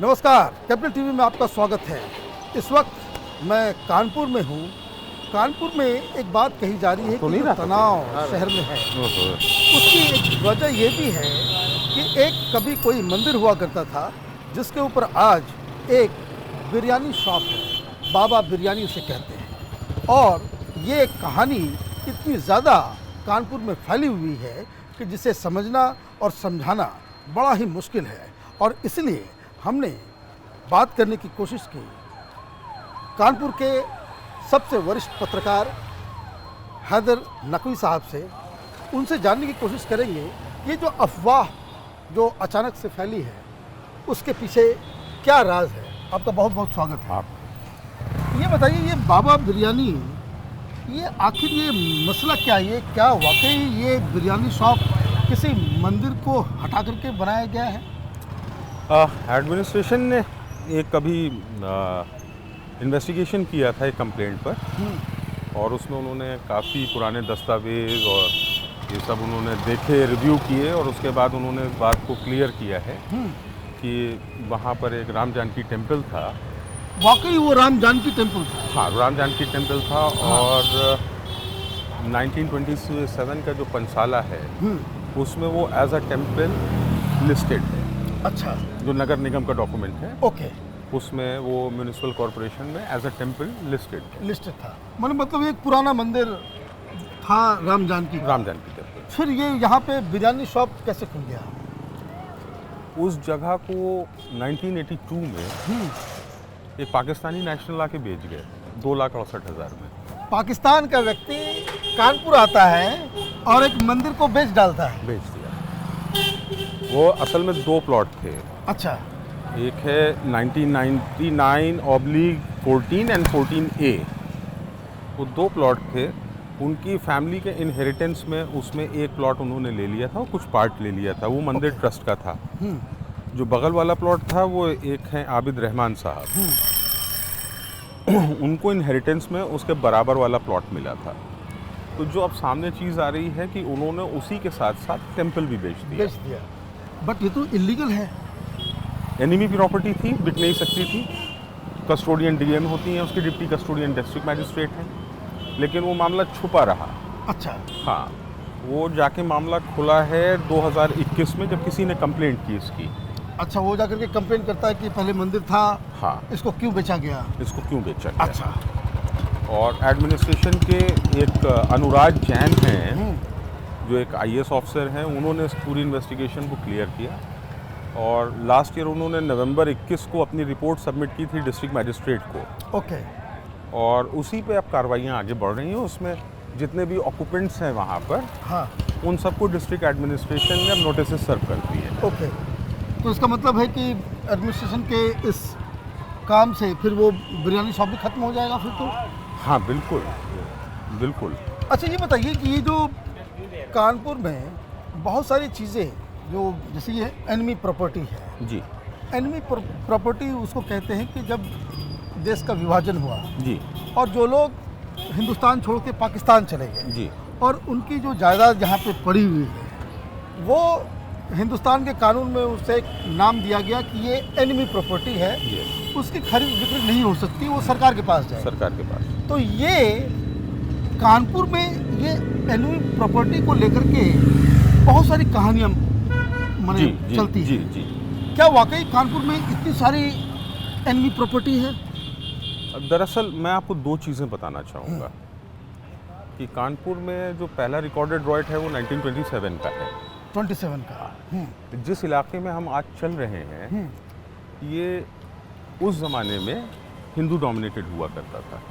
नमस्कार, capital TV में आपका स्वागत है। इस वक्त मैं कानपुर में हूँ। कानपुर में एक बात कही जा रही है कि जो तनाव शहर में है उसकी एक वजह ये भी है कि एक कभी कोई मंदिर हुआ करता था जिसके ऊपर आज एक बिरयानी शॉप है, बाबा बिरयानी उसे कहते हैं। और ये कहानी इतनी ज़्यादा कानपुर में फैली हुई है कि जिसे समझना और समझाना बड़ा ही मुश्किल है। और इसलिए हमने बात करने की कोशिश की कानपुर के सबसे वरिष्ठ पत्रकार हैदर नकवी साहब से। उनसे जानने की कोशिश करेंगे ये जो अफवाह जो अचानक से फैली है उसके पीछे क्या राज है। आपका बहुत बहुत स्वागत है। आप ये बताइए, ये बाबा बिरयानी, ये आखिर ये मसला क्या है? ये क्या वाकई ये बिरयानी शॉप किसी मंदिर को हटा करके बनाया गया है? एडमिनिस्ट्रेशन ने एक कभी इन्वेस्टिगेशन किया था एक कंप्लेंट पर, और उसमें उन्होंने काफ़ी पुराने दस्तावेज़ और ये सब उन्होंने देखे, रिव्यू किए, और उसके बाद उन्होंने इस बात को क्लियर किया है कि वहाँ पर एक राम जानकी टेम्पल था। वाकई वो राम जानकी टेम्पल था? हाँ, राम जानकी टेम्पल था। और 1927 का जो पंचसाला है उसमें वो एज अ टेम्पल लिस्टेड है। अच्छा। जो नगर निगम का डॉक्यूमेंट है ओके, उसमें वो म्यूनिसिपल कॉरपोरेशन में एज अ टेम्पल लिस्टेड था। मतलब एक पुराना मंदिर था राम जानकी टेम्पल। फिर ये यहाँ पे बिरयानी शॉप कैसे खुल गया? उस जगह को 1982 में एक पाकिस्तानी नेशनल आके बेच गए 2,68,000 में। पाकिस्तान का व्यक्ति कानपुर आता है और एक मंदिर को बेच डालता है? बेच दिया। वो असल में दो प्लॉट थे। अच्छा। एक है 1999/14 एंड 14A। वो दो प्लॉट थे। उनकी फैमिली के इनहेरिटेंस में उसमें एक प्लॉट उन्होंने ले लिया था और कुछ पार्ट ले लिया था। वो मंदिर ट्रस्ट का था। जो बगल वाला प्लॉट था वो एक है आबिद रहमान साहब, उनको इनहेरिटेंस में उसके बराबर वाला प्लॉट मिला था। तो जो अब सामने चीज़ आ रही है कि उन्होंने उसी के साथ साथ टेम्पल भी बेच दिया। बट ये तो इलीगल है। एनिमी प्रॉपर्टी थी, बिक नहीं सकती थी। कस्टोडियन डीएम होती हैं, उसकी डिप्टी कस्टोडियन डिस्ट्रिक्ट मैजिस्ट्रेट हैं, लेकिन वो मामला छुपा रहा। अच्छा। हाँ, वो जाके मामला खुला है 2021 में जब किसी ने कंप्लेंट की इसकी। अच्छा, वो जाकर के कंप्लेंट करता है कि पहले मंदिर था। हाँ, इसको क्यों बेचा गया? अच्छा। और एडमिनिस्ट्रेशन के एक अनुराग जैन हैं, जो एक IAS ऑफिसर हैं, उन्होंने इस पूरी इन्वेस्टिगेशन को क्लियर किया। और लास्ट ईयर उन्होंने नवंबर 21 को अपनी रिपोर्ट सबमिट की थी डिस्ट्रिक्ट मैजिस्ट्रेट को। ओके। और उसी पे अब कार्रवाइयाँ आगे बढ़ रही हैं। उसमें जितने भी ऑक्यूपेंट्स हैं वहाँ पर, हाँ, उन सबको डिस्ट्रिक्ट एडमिनिस्ट्रेशन ने अब नोटिस सर्व कर दी है। ओके। तो इसका मतलब है कि एडमिनिस्ट्रेशन के इस काम से फिर वो बिरयानी शॉप भी खत्म हो जाएगा फिर तो? हाँ, बिल्कुल बिल्कुल। अच्छा, ये बताइए कि ये जो कानपुर में बहुत सारी चीज़ें जो जैसे ये एनिमी प्रॉपर्टी है जी। एनिमी प्रॉपर्टी उसको कहते हैं कि जब देश का विभाजन हुआ जी, और जो लोग हिंदुस्तान छोड़ के पाकिस्तान चले गए जी, और उनकी जो जायदाद यहाँ पे पड़ी हुई है वो हिंदुस्तान के कानून में उसे एक नाम दिया गया कि ये एनिमी प्रॉपर्टी है, उसकी खरीद बिक्री नहीं हो सकती, वो सरकार के पास जाए। सरकार के पास। तो ये कानपुर में ये एनिमी प्रॉपर्टी को लेकर के बहुत सारी कहानियाँ चलती जी, हैं। जी। क्या वाकई कानपुर में इतनी सारी एनिमी प्रॉपर्टी है? दरअसल मैं आपको दो चीज़ें बताना चाहूँगा कि कानपुर में जो पहला रिकॉर्डेड रॉयट है वो 1927 का है। 27 का। जिस इलाके में हम आज चल रहे हैं ये उस ज़माने में हिंदू डोमिनेटेड हुआ करता था।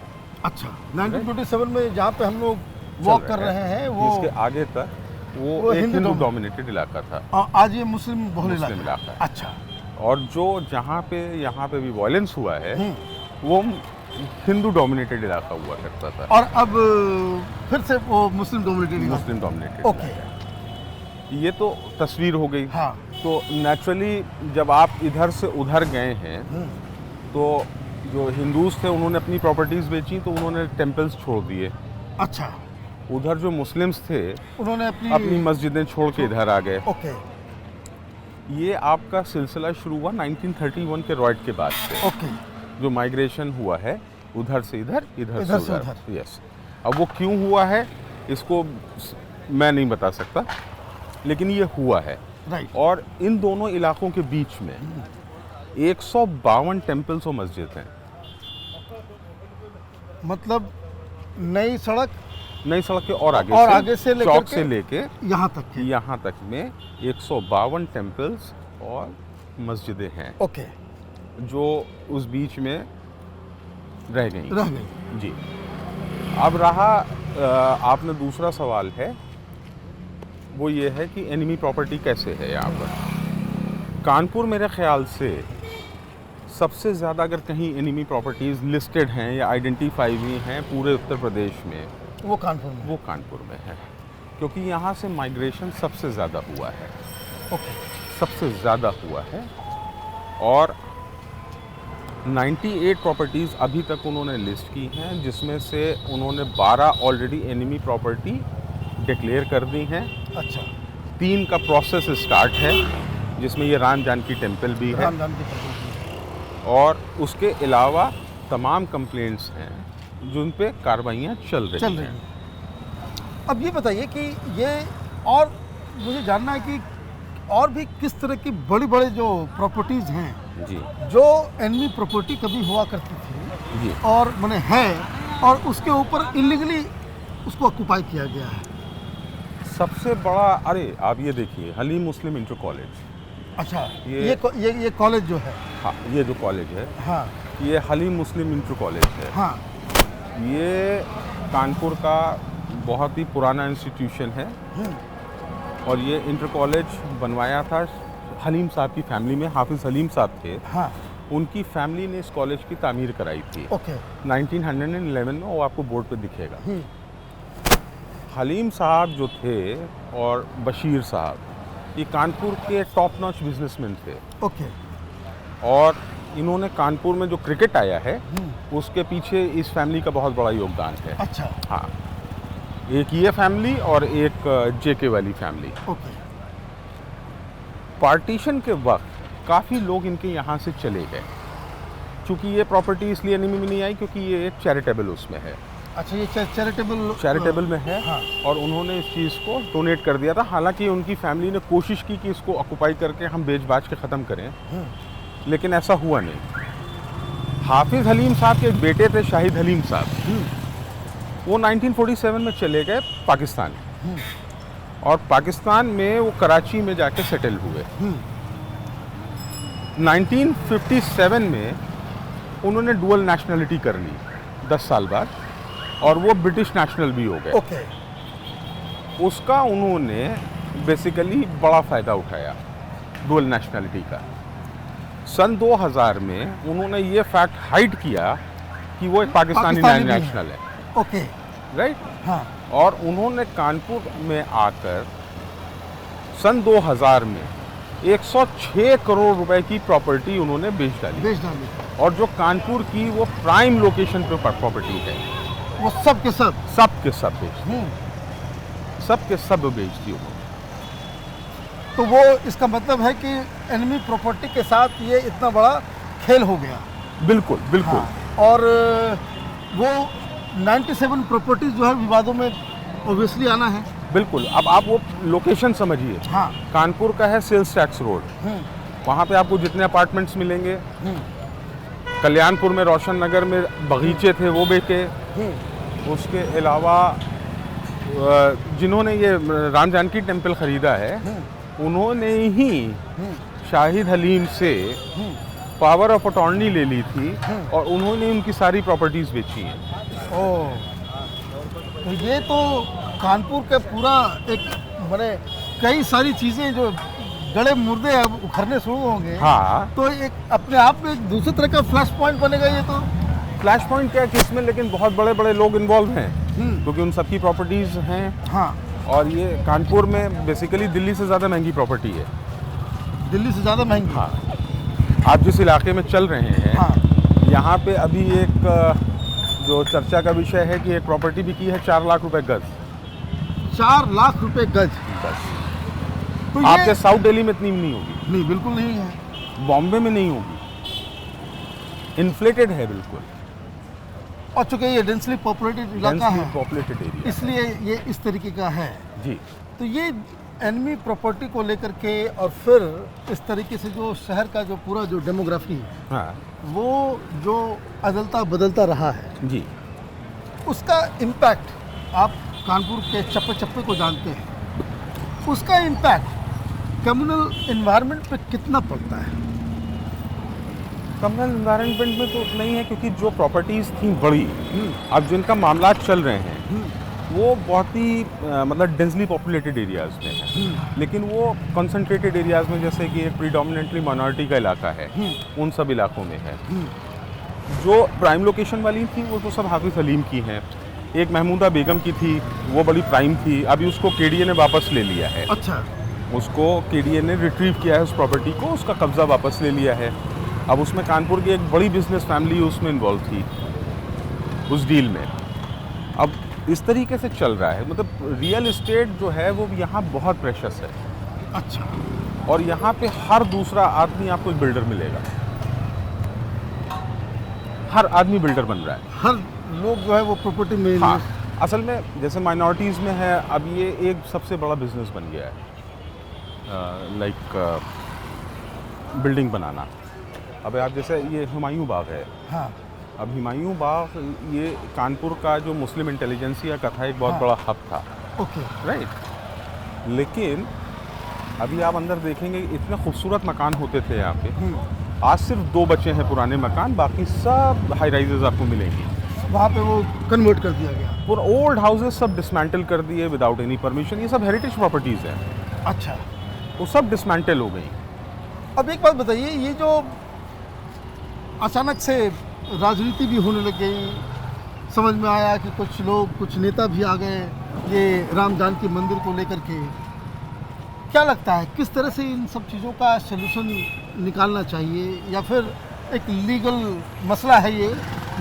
अच्छा, 1927 में जहाँ पे हम लोग वॉक कर रहे हैं वो इसके आगे तक वो एक हिंदू डोमिनेटेड इलाका था। आज ये मुस्लिम बहुल इलाका है। अच्छा। और जो जहाँ पे यहाँ पे भी वायलेंस हुआ है वो हिंदू डोमिनेटेड इलाका हुआ करता था। और अब फिर से वो मुस्लिम डोमिनेटेड। ओके। ये तो तस्वीर हो गई। हाँ। तो नेचुरली जब आप इधर से उधर गए हैं तो जो हिंदूज थे उन्होंने अपनी प्रॉपर्टीज़ बेची, तो उन्होंने टेम्पल्स छोड़ दिए। अच्छा। उधर जो मुस्लिम्स थे उन्होंने अपनी मस्जिदें छोड़ के इधर आ गए। ओके। ये आपका सिलसिला शुरू हुआ 1931 के रॉयट के बाद से। ओके। जो माइग्रेशन हुआ है उधर से इधर, इधर से उधर। यस। अब वो क्यों हुआ है इसको मैं नहीं बता सकता, लेकिन ये हुआ है। राइट। और इन दोनों इलाकों के बीच में 152 टेम्पल्स और मस्जिद हैं। मतलब नई सड़क के और आगे से लेकर चौक से लेके यहाँ तक में 152 टेम्पल्स और मस्जिदें हैं। ओके। जो उस बीच में रह गई जी। अब रहा आपने दूसरा सवाल है, वो ये है कि एनिमी प्रॉपर्टी कैसे है यहाँ पर। कानपुर मेरे ख्याल से सबसे ज़्यादा अगर कहीं एनिमी प्रॉपर्टीज़ लिस्टेड हैं या आइडेंटिफाई हुई हैं पूरे उत्तर प्रदेश में, वो कानपुर में है, क्योंकि यहाँ से माइग्रेशन सबसे ज़्यादा हुआ है। ओके। सबसे ज़्यादा हुआ है। और 98 प्रॉपर्टीज़ अभी तक उन्होंने लिस्ट की हैं, जिसमें से उन्होंने 12 ऑलरेडी एनिमी प्रॉपर्टी डिक्लेयर कर दी हैं। अच्छा। 3 का प्रोसेस स्टार्ट है, जिसमें ये राम जानकी टेम्पल भी है। और उसके अलावा तमाम कंप्लेंट्स हैं जिन पे कार्रवाइयाँ चल रही हैं। अब ये बताइए कि ये, और मुझे जानना है कि और भी किस तरह की बड़ी बड़े जो प्रॉपर्टीज़ हैं जी, जो एनिमी प्रॉपर्टी कभी हुआ करती थी जी, और मैंने है, और उसके ऊपर इलीगली उसको ऑक्यूपाई किया गया है। सबसे बड़ा, अरे आप ये देखिए हलीम मुस्लिम इंटर कॉलेज। अच्छा। ये कॉलेज जो है, हाँ, ये जो कॉलेज है, हाँ, ये हलीम मुस्लिम इंटर कॉलेज है। हाँ। ये कानपुर का बहुत ही पुराना इंस्टीट्यूशन है। और ये इंटर कॉलेज बनवाया था हलीम साहब की फैमिली में। हाफिज़ हलीम साहब थे, हाँ, उनकी फैमिली ने इस कॉलेज की तामीर कराई थी। ओके। 1911 में, वो आपको बोर्ड पे दिखेगा। हलीम साहब जो थे और बशीर साहब, ये कानपुर के टॉप नॉच बिजनेसमैन थे। ओके। और इन्होंने कानपुर में जो क्रिकेट आया है उसके पीछे इस फैमिली का बहुत बड़ा योगदान है। अच्छा। हाँ, एक ये फैमिली और एक जेके वाली फैमिली। ओके। पार्टीशन के वक्त काफ़ी लोग इनके यहाँ से चले गए, क्योंकि ये प्रॉपर्टी इसलिए एनिमी में नहीं आई क्योंकि ये एक चैरिटेबल उसमें है। अच्छा, ये चैरिटेबल में है। हाँ। और उन्होंने इस चीज़ को डोनेट कर दिया था। हालांकि उनकी फैमिली ने कोशिश की कि इसको ऑक्यूपाई करके हम बेच बाच के ख़त्म करें, लेकिन ऐसा हुआ नहीं। हाफिज़ हलीम साहब के एक बेटे थे शाहिद हलीम साहब, वो 1947 में चले गए पाकिस्तान। और पाकिस्तान में वो कराची में जाके सेटल हुए। 1957 में उन्होंने डुअल नेशनलिटी कर ली 10 साल बाद, और वो ब्रिटिश नेशनल भी हो गए। ओके। उसका उन्होंने बेसिकली बड़ा फ़ायदा उठाया डुअल नेशनलिटी का। सन 2000 में उन्होंने ये फैक्ट हाइड किया कि वो एक पाकिस्तानी नेशनल है। ओके। राइट। हाँ। और उन्होंने कानपुर में आकर सन 2000 में 106 करोड़ रुपए की प्रॉपर्टी उन्होंने बेच डाली। और जो कानपुर की वो प्राइम लोकेशन पे प्रॉपर्टी है, वो सब के सब बेच दी। सब के सब बेच दी उन्होंने। तो वो इसका मतलब है कि एनिमी प्रॉपर्टी के साथ ये इतना बड़ा खेल हो गया। बिल्कुल बिल्कुल। हाँ। और वो 97 प्रॉपर्टीज जो है विवादों में ऑब्वियसली आना है। बिल्कुल। अब आप वो लोकेशन समझिए। हाँ। कानपुर का है सेल्स टैक्स रोड, वहाँ पे आपको जितने अपार्टमेंट्स मिलेंगे। कल्याणपुर में, रोशन नगर में बगीचे थे, वो बेचे। उसके अलावा जिन्होंने ये राम जानकी टेम्पल ख़रीदा है, उन्होंने ही शाहिद हलीम से पावर ऑफ अटॉर्नी ले ली थी और उन्होंने उनकी सारी प्रॉपर्टीज़ बेची हैं। ओह, तो ये तो कानपुर का पूरा एक बड़े कई सारी चीज़ें जो गड़े मुर्दे अब उखड़ने शुरू होंगे। हाँ। तो एक अपने आप में एक दूसरे तरह का फ्लैश पॉइंट बनेगा ये तो। फ्लैश पॉइंट क्या है कि इसमें लेकिन बहुत बड़े बड़े लोग इन्वॉल्व हैं, क्योंकि उन सबकी प्रॉपर्टीज़ हैं। हाँ। और ये कानपुर में बेसिकली दिल्ली से ज़्यादा महंगी प्रॉपर्टी है। दिल्ली से ज़्यादा महंगी? हाँ। आप जिस इलाके में चल रहे हैं, हाँ, यहाँ पे अभी एक जो चर्चा का विषय है कि एक प्रॉपर्टी बिकी है 4 लाख रुपए गज। 4 लाख रुपए गज? बस। तो आपके साउथ दिल्ली में इतनी नहीं होगी। नहीं, बिल्कुल नहीं है। बॉम्बे में नहीं होगी, इन्फ्लेटेड है बिल्कुल। और चूंकि ये डेंसली पॉपुलेटेड इलाका है, पॉपुलेटेड एरिया, इसलिए ये इस तरीके का है जी। तो ये एनमी प्रॉपर्टी को लेकर के और फिर इस तरीके से जो शहर का जो पूरा जो डेमोग्राफी है, हाँ वो जो अदलता बदलता रहा है, जी। उसका इम्पैक्ट आप कानपुर के चप्पे चप्पे को जानते हैं, उसका इम्पैक्ट कम्युनल एनवायरनमेंट पे कितना पड़ता है? कम्युनल एनवायरनमेंट में तो उतना ही है, क्योंकि जो प्रॉपर्टीज़ थी बड़ी, अब जिनका मामला चल रहे हैं वो बहुत ही मतलब डेंसली पॉपुलेटेड एरियाज़ में है, लेकिन वो कंसंट्रेटेड एरियाज़ में, जैसे कि एक प्रीडोमिनेंटली माइनॉरिटी का इलाका है, उन सब इलाकों में है। जो प्राइम लोकेशन वाली थी वो तो सब हाफिज़ सलीम की हैं। एक महमूदा बेगम की थी, वो बड़ी प्राइम थी, अभी उसको केडीए ने वापस ले लिया है। अच्छा, उसको केडीए ने रिट्रीव किया है उस प्रॉपर्टी को, उसका कब्ज़ा वापस ले लिया है। अब उसमें कानपुर की एक बड़ी बिजनेस फैमिली उसमें इन्वॉल्व थी उस डील में। अब इस तरीके से चल रहा है, मतलब रियल इस्टेट जो है वो यहाँ बहुत प्रेशस है। अच्छा, और यहाँ पे हर दूसरा आदमी आपको एक बिल्डर मिलेगा, हर आदमी बिल्डर बन रहा है, हर लोग जो है वो प्रॉपर्टी में हाँ। असल में जैसे माइनॉरिटीज़ में है, अब ये एक सबसे बड़ा बिजनेस बन गया है, लाइक बिल्डिंग बनाना। अब आप जैसे ये हुमायूं बाग है, हाँ, अब हुमायूं बाग ये कानपुर का जो मुस्लिम इंटेलिजेंसिया का था एक बहुत हाँ। बड़ा हब था, ओके, राइट। लेकिन अभी आप अंदर देखेंगे इतने खूबसूरत मकान होते थे यहाँ पे, आज सिर्फ 2 बचे हैं पुराने मकान, बाकी सब हाई राइजेज आपको मिलेंगी। वहाँ पे वो कन्वर्ट कर दिया गया। पूरा ओल्ड हाउसेस सब डिसमेंटल कर दिए विदाउट एनी परमिशन। ये सब हेरिटेज प्रॉपर्टीज़ हैं, अच्छा, वो सब डिसमेंटल हो गई। अब एक बात बताइए, ये जो अचानक से राजनीति भी होने लग गई, समझ में आया कि कुछ लोग, कुछ नेता भी आ गए ये राम जानकी मंदिर को लेकर के, क्या लगता है किस तरह से इन सब चीज़ों का सलूशन निकालना चाहिए, या फिर एक लीगल मसला है ये,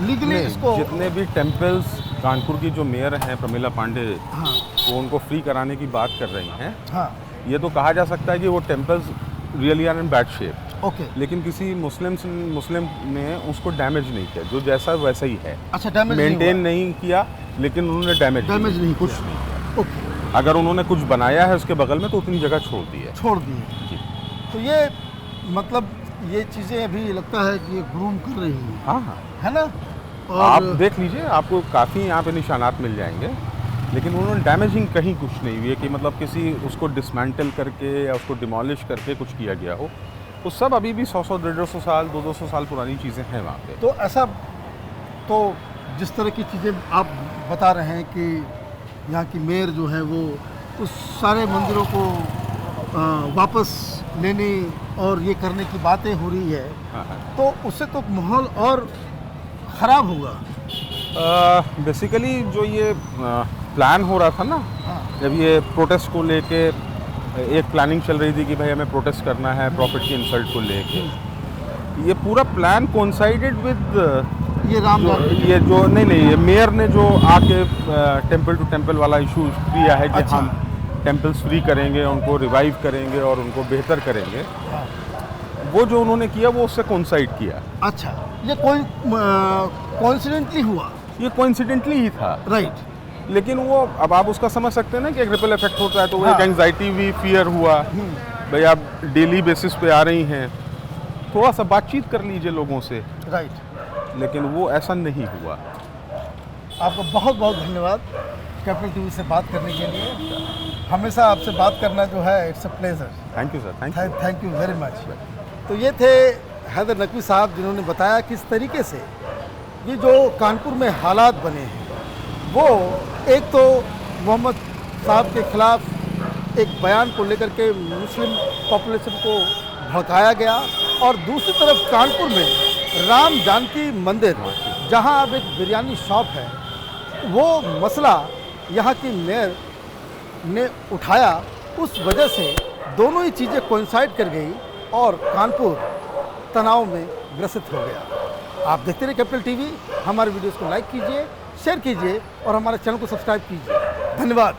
लीगली इसको? जितने भी टेम्पल्स कानपुर की जो मेयर हैं प्रमिला पांडे, हाँ, वो उनको फ्री कराने की बात कर रही हैं। हाँ, ये तो कहा जा सकता है कि वो temples really are in bad shape, okay, लेकिन किसी मुस्लिम ने उसको डैमेज नहीं किया, जो जैसा वैसा ही है। अच्छा, डैमेज मेंटेन नहीं किया, लेकिन उन्होंने डैमेज नहीं कुछ किया। नहीं किया। ओके, अगर उन्होंने कुछ बनाया है उसके बगल में तो उतनी जगह छोड़ दी है। छोड़ दिए। जी। तो ये मतलब ये चीज़ें अभी लगता है कि ये ग्रूम कर रही हैं, हाँ हाँ, है ना? आप देख लीजिए, आपको काफ़ी यहाँ पे निशानात मिल जाएंगे, लेकिन उन्होंने डैमेजिंग कहीं कुछ नहीं हुई है कि मतलब किसी उसको डिसमेंटल करके या उसको डिमोलिश करके कुछ किया गया हो। तो सब अभी भी 100-100, 150 साल, 200 साल पुरानी चीज़ें हैं वहाँ पे। तो ऐसा, तो जिस तरह की चीज़ें आप बता रहे हैं कि यहाँ की मेयर जो है वो उस सारे मंदिरों को वापस लेने और ये करने की बातें हो रही है, हाँ हाँ। तो उससे तो माहौल और ख़राब होगा। बेसिकली जो ये प्लान हो रहा था ना, हाँ, जब ये प्रोटेस्ट को लेके एक प्लानिंग चल रही थी कि भाई हमें प्रोटेस्ट करना है प्रॉफिट की इंसल्ट को लेके, ये पूरा प्लान कोइंसाइडेड विद ये राम ये जो नहीं ये मेयर ने जो आके टेंपल टू टेंपल वाला इशू किया है कि अच्छा। हम टेंपल्स फ्री करेंगे, उनको रिवाइव करेंगे और उनको बेहतर करेंगे, हाँ, वो जो उन्होंने किया वो उससे कोइंसाइड किया। अच्छा, ये कोई कोइंसिडेंटली हुआ? ये कोइंसिडेंटली ही था, राइट, लेकिन वो अब आप उसका समझ सकते हैं ना कि एक रिपल इफेक्ट होता है, तो वो हाँ। एक एंग्जाइटी भी, फियर हुआ, भाई आप डेली बेसिस पे आ रही हैं, थोड़ा सा बातचीत कर लीजिए लोगों से, राइट। लेकिन वो ऐसा नहीं हुआ। आपका बहुत बहुत धन्यवाद कैपिटल टीवी से बात करने के लिए। हमेशा आपसे बात करना जो है it's a pleasure. Thank you sir, thank you very much. तो ये थे हैदर नकवी साहब, जिन्होंने बताया किस तरीके से ये जो कानपुर में हालात बने हैं, वो एक तो मोहम्मद साहब के खिलाफ एक बयान को लेकर के मुस्लिम पॉपुलेशन को भड़काया गया, और दूसरी तरफ कानपुर में राम जानकी मंदिर, जहां अब एक बिरयानी शॉप है, वो मसला यहाँ की मेयर ने उठाया। उस वजह से दोनों ही चीज़ें कोइंसाइड कर गई और कानपुर तनाव में ग्रसित हो गया। आप देखते रहिए कैपिटल टीवी, हमारे वीडियोस को लाइक कीजिए, शेयर कीजिए और हमारे चैनल को सब्सक्राइब कीजिए। धन्यवाद।